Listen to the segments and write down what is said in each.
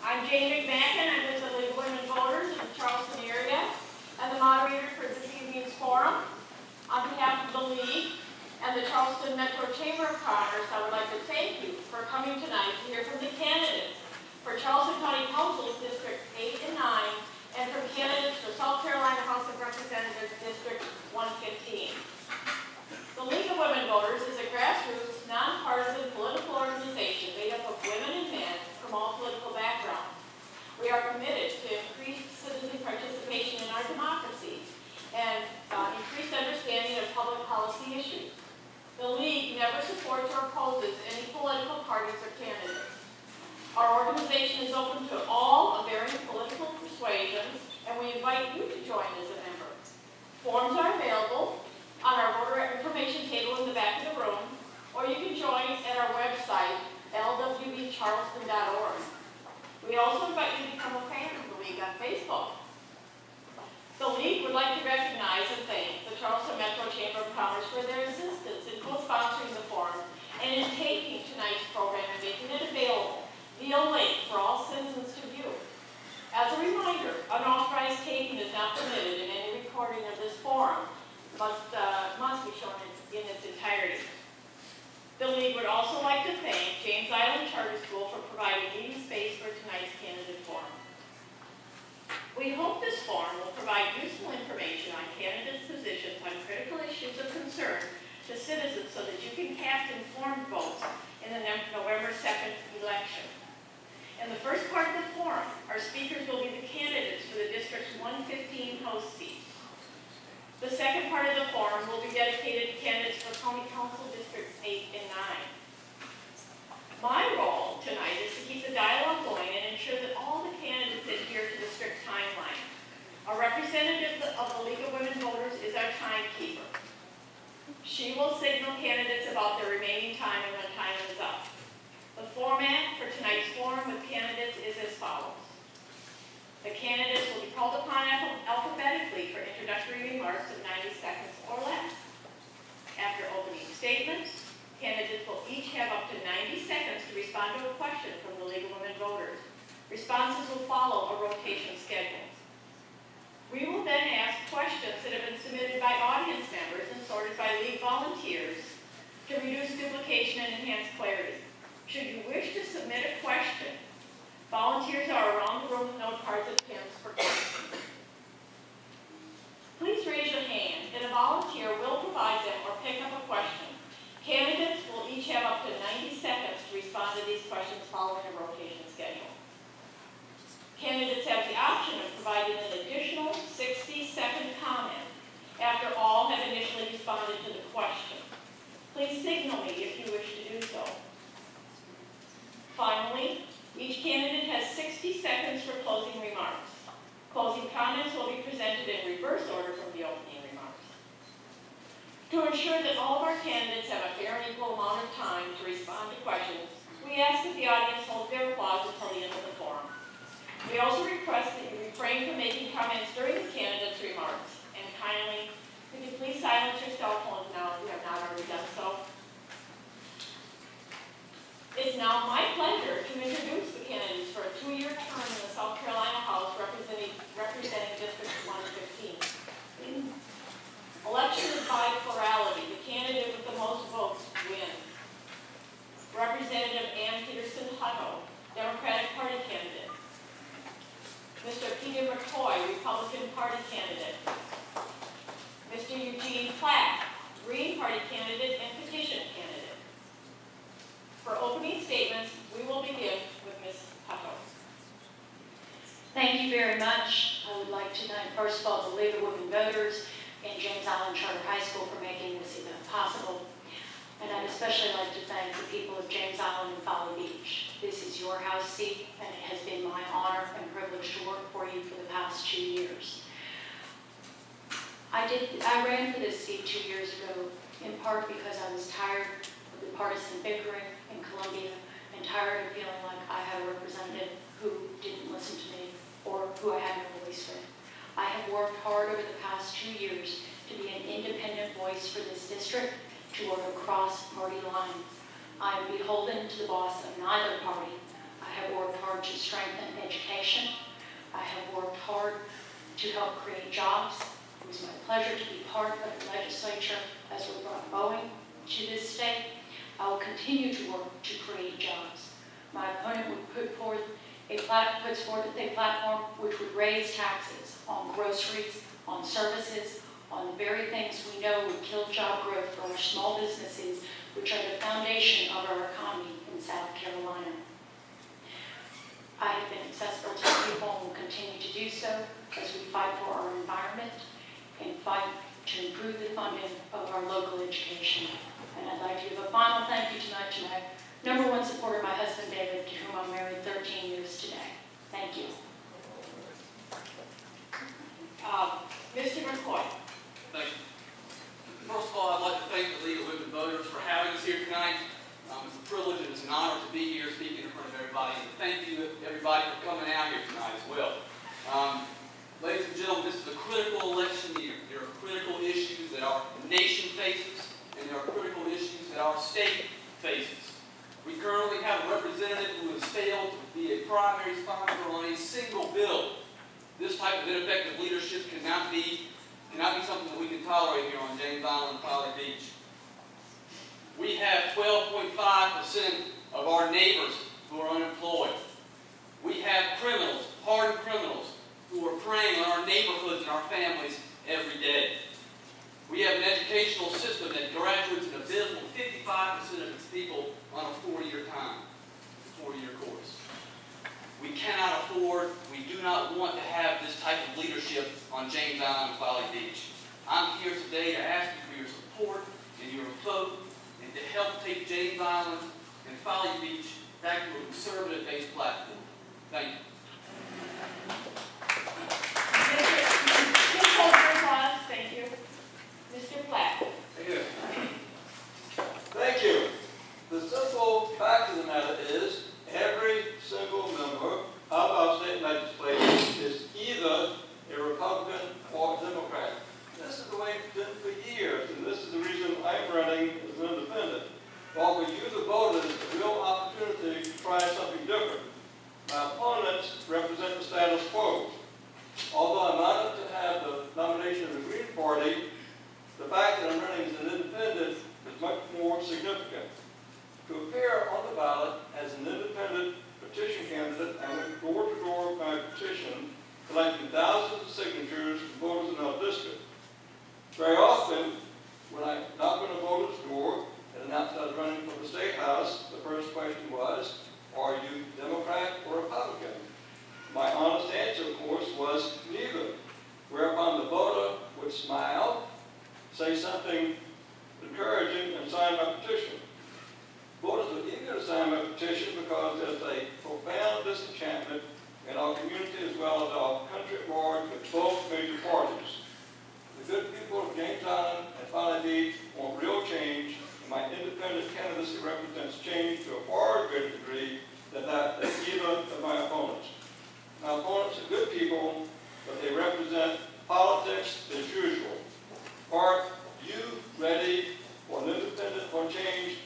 I'm Jane McMacken. I'm with the League of Women Voters in the Charleston area and the moderator for this evening's forum. On behalf of the League and the Charleston Metro Chamber of Commerce, I would like to thank you for coming tonight to hear from the candidates for Charleston County Council's District 8 and 9 and from candidates for South Carolina House of Representatives District 115. The League of Women Voters is a grassroots, nonpartisan political organization made up of women and men from all political backgrounds. We are committed to increased citizen participation in our democracy and increased understanding of public policy issues. The League never supports or opposes any political parties or candidates. Our organization is open to all of varying political persuasions, and we invite you to join as a member. Forms are available on our voter information table in the back of the room, or you can join at our website, lwbcharleston.org. We also invite you to become a fan of the League on Facebook. The League would like to recognize and thank the Charleston Metro Chamber of Commerce for their assistance in co-sponsoring the forum and in taking tonight's program and making it available via link for all citizens to view. As a reminder, unauthorized taping is not permitted in any recording of this forum, must be shown in its entirety. The League would also like to thank James Island Charter School for providing meeting space for tonight's candidate forum. We hope this forum will provide useful information on candidates' positions on critical issues of concern to citizens so that you can cast informed votes in the November 2nd election. In the first part of the forum, our speakers will be the candidates for the District's 115 House seat. The second part of the forum will be dedicated to candidates for County Council Districts 8 and 9. My role tonight is to keep the dialogue going and ensure that all the candidates adhere to the strict timeline. A representative of the League of Women Voters is our timekeeper. She will signal candidates about their remaining time and when time is up. The format for tonight's forum with candidates is as follows. The candidates will be called upon alphabetically for introductory remarks of 90 seconds or less. After opening statements, candidates will each have up to 90 seconds to respond to a question from the League of Women Voters. Responses will follow a rotation schedule. We will then ask questions that have been submitted by audience members and sorted by League volunteers to reduce duplication and enhance clarity. Should you wish to submit a question, volunteers are around the room with note cards and pens for questions. Please raise your hand and a volunteer will provide them or pick up a question. Candidates will each have up to 90 seconds to respond to these questions following a rotation schedule. Candidates have the option of providing an additional 60-second comment after all have initially responded to the question. Please signal me if you wish to do so. Finally, each candidate has 60 seconds for closing remarks. Closing comments will be presented in reverse order from the opening remarks. To ensure that all of our candidates have a fair and equal amount of time to respond to questions, we ask that the audience hold their applause until the end of the forum. We also request that you refrain from making comments during the candidates' remarks, and kindly, could you please silence your cell phones now if you have not already done so? It's now my pleasure to introduce the candidates for a 2-year term in the South Carolina House representing District 115. Election is by plurality. The candidate with the most votes wins. Representative Ann Peterson-Hutto, Democratic Party candidate. Mr. Peter McCoy, Republican Party candidate. Mr. Eugene Platt, Green Party candidate and petition candidate. For opening statements, we will begin with Ms. Hutto. Thank you very much. I would like to thank, first of all, the League of Women Voters and James Island Charter High School for making this event possible. And I'd especially like to thank the people of James Island and Folly Beach. This is your house seat, and it has been my honor and privilege to work for you for the past 2 years. I ran for this seat 2 years ago, in part because I was tired of the partisan bickering in Columbia and tired of feeling like I had a representative who didn't listen to me or who I had no voice with. I have worked hard over the past 2 years to be an independent voice for this district, to work across party lines. I am beholden to the boss of neither party. I have worked hard to strengthen education. I have worked hard to help create jobs. It was my pleasure to be part of the legislature as we brought Boeing to this state. I will continue to work to create jobs. My opponent would puts forth a platform which would raise taxes on groceries, on services, on the very things we know would kill job growth for our small businesses, which are the foundation of our economy in South Carolina. I have been accessible to people and will continue to do so as we fight for our environment and fight to improve the funding of our local education. And I'd like to give a final thank you tonight to my #1 supporter, my husband David, to whom I'm married 13 years today. Thank you. Mr. McCoy. Thank you. First of all, I'd like to thank the League of Women Voters for having us here tonight. It's a privilege and it's an honor to be here speaking in front of everybody. And thank you, everybody, for coming out here tonight as well. Ladies and gentlemen, this is a critical election year. There are critical issues that our nation faces, and there are critical issues that our state faces. We currently have a representative who has failed to be a primary sponsor on a single bill. This type of ineffective leadership cannot be something that we can tolerate here on James Island and Folly Beach. We have 12.5% of our neighbors who are unemployed. We have criminals, hardened criminals, who are preying on our neighborhoods and our families every day. We have an educational system that graduates an abysmal 55% of its people on a 4-year course. We cannot afford, we do not want to have this type of leadership on James Island and Folly Beach. I'm here today to ask you for your support and your vote and to help take James Island and Folly Beach back to a conservative-based platform. Thank you. Thank you. Mr. Platt. Thank you. Thank you. The simple fact of the matter is every single member of our state legislature is either a Republican or a Democrat. This is the way it's been for years, and this is the reason I'm running as an independent. While we use the voters as a real opportunity to try something different. My opponents represent the status quo. Although I'm honored to have the nomination of the Green Party, the fact that I'm running as an independent is much more significant. To appear on the ballot as an independent petition candidate, I went door to door with my petition, collecting thousands of signatures from voters in our district. Very often, when I knocked on a voter's door and announced I was running for the State House, the first question was, are you Democrat or Republican? My honest answer, of course, was neither, whereupon the voter would smile, say something encouraging, and sign my petition. Voters were eager to sign my petition because there's a profound disenchantment in our community as well as our country at large with both major parties. The good people of James Island and Folly Beach want real change, and my independent candidacy represents change to a far greater degree than that of either of my opponents. My opponents are good people, but they represent politics as usual. Are you ready for an independent or change?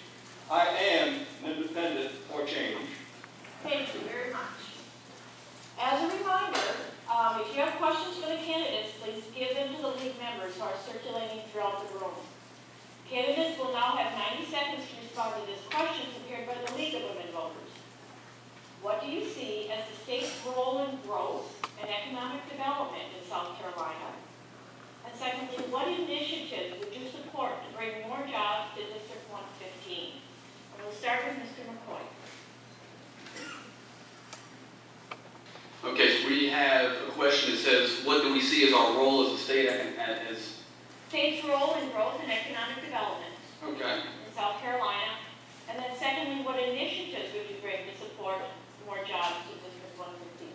I am an independent or change. Thank you very much. As a reminder, if you have questions for the candidates, please give them to the league members who are circulating throughout the room. Candidates will now have 90 seconds to respond to this question prepared by the League of Women Voters. What do you see as the state's role in growth and economic development in South Carolina? And secondly, what initiatives would you support to bring more jobs to District 115? And we'll start with Mr. McCoy. Okay, so we have a question that says, what do we see as our role as a state State's role in growth and economic development in South Carolina. And then secondly, what initiatives would you bring to support more jobs to District 115?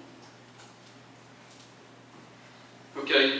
Okay,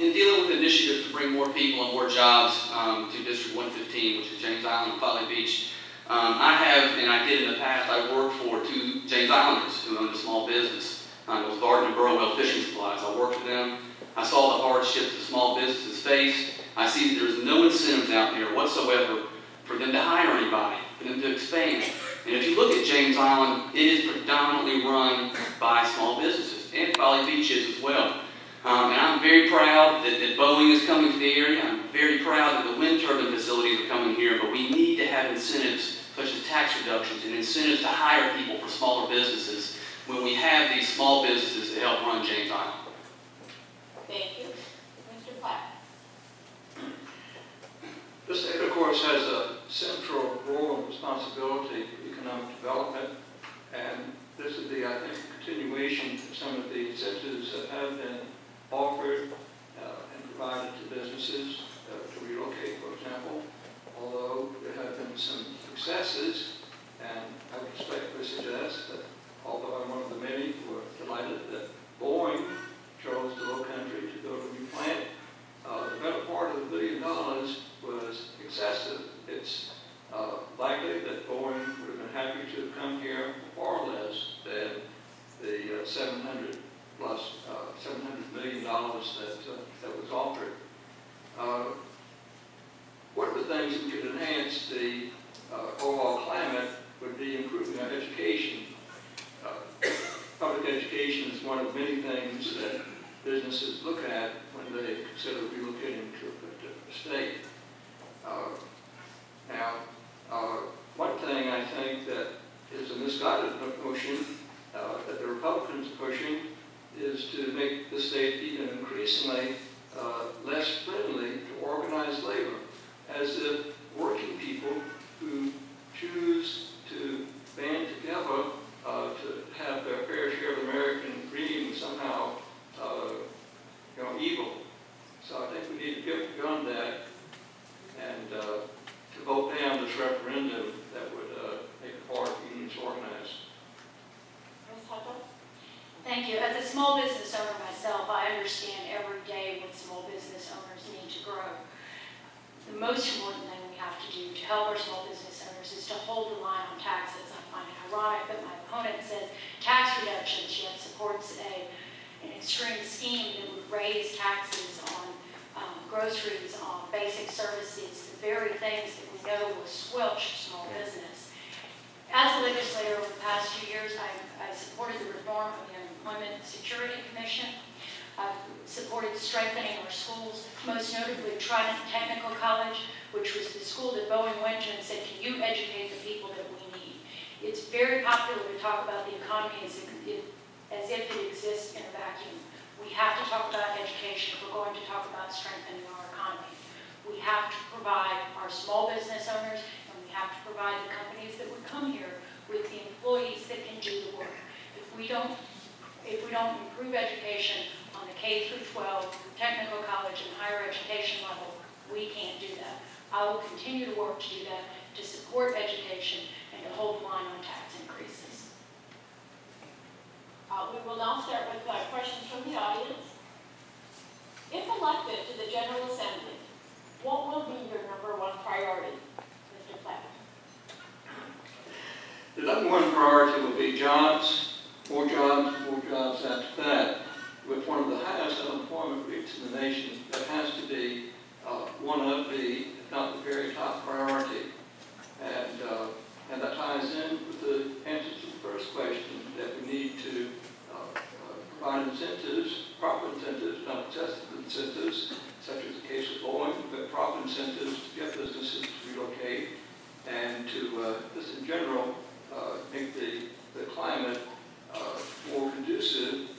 in dealing with initiatives to bring more people and more jobs to District 115, which is James Island and Folly Beach, I have, and I did in the past, I worked for 2 James Islanders who owned a small business. It was Barton and Burwell Fishing Supplies. I worked with them. I saw the hardships that small businesses faced. I see that there's no incentives out there whatsoever for them to hire anybody, for them to expand. And if you look at James Island, it is predominantly run by small businesses, and Folly Beach is as well. And I'm very proud that Boeing is coming to the area. I'm very proud that the wind turbine facilities are coming here, but we need to have incentives such as tax reductions and incentives to hire people for smaller businesses when we have these small businesses to help run James Island. Thank you. Mr. Platt. The state, of course, has a central role and responsibility for economic development, and this would be, I think, a continuation of some of the incentives that have been offered and provided to businesses to relocate, for example, although there have been some successes, and I would respectfully suggest that, although I'm one of the many who are delighted that Boeing chose the Low Country to build a new plant, the better part of $1 billion was excessive. It's likely that Boeing would have been happy to have come here far less than the $700 million that was offered. One of the things that could enhance the overall climate would be improving our education. Public education is one of many things that businesses look at when they consider relocating to a particular state. One thing I think that is a misguided notion that the Republicans are pushing is to make the state even increasingly less friendly to organized labor, as if working people who choose to band together to have their fair share of the American dream is somehow evil. So I think we need to get beyond that and to vote down this referendum that would make it hard for unions to organize. Ms. Hutto? Thank you. As a small business owner myself, I understand every day what small business owners need to grow. The most important thing we have to do to help our small business owners is to hold the line on taxes. I find it ironic that my opponent says tax reductions, yet supports an extreme scheme that would raise taxes on groceries, on basic services, the very things that we know will squelch small business. As a legislator over the past 2 years, I supported the reform of the Unemployment Security Commission. I've supported strengthening our schools, most notably Trident Technical College, which was the school that Boeing went to and said, can you educate the people that we need? It's very popular to talk about the economy as if it exists in a vacuum. We have to talk about education if we're going to talk about strengthening our economy. We have to provide our small business owners, and we have to provide the companies that would come here with the employees that can do the work. If we don't improve education on the K through 12, technical college, and higher education level, we can't do that. I will continue to work to do that, to support education, and to hold the line on tax increases. We will now start with questions from the audience. If elected to the General Assembly, what will be your #1 priority, Mr. Platt? The #1 priority will be jobs, more jobs after that. With one of the highest unemployment rates in the nation, that has to be one of the, if not the very top priority. And that ties in with the answer to the first question, that we need to provide incentives, proper incentives, not excessive incentives, such as the case of Boeing, but proper incentives to get businesses to relocate and to, just in general, make the climate more conducive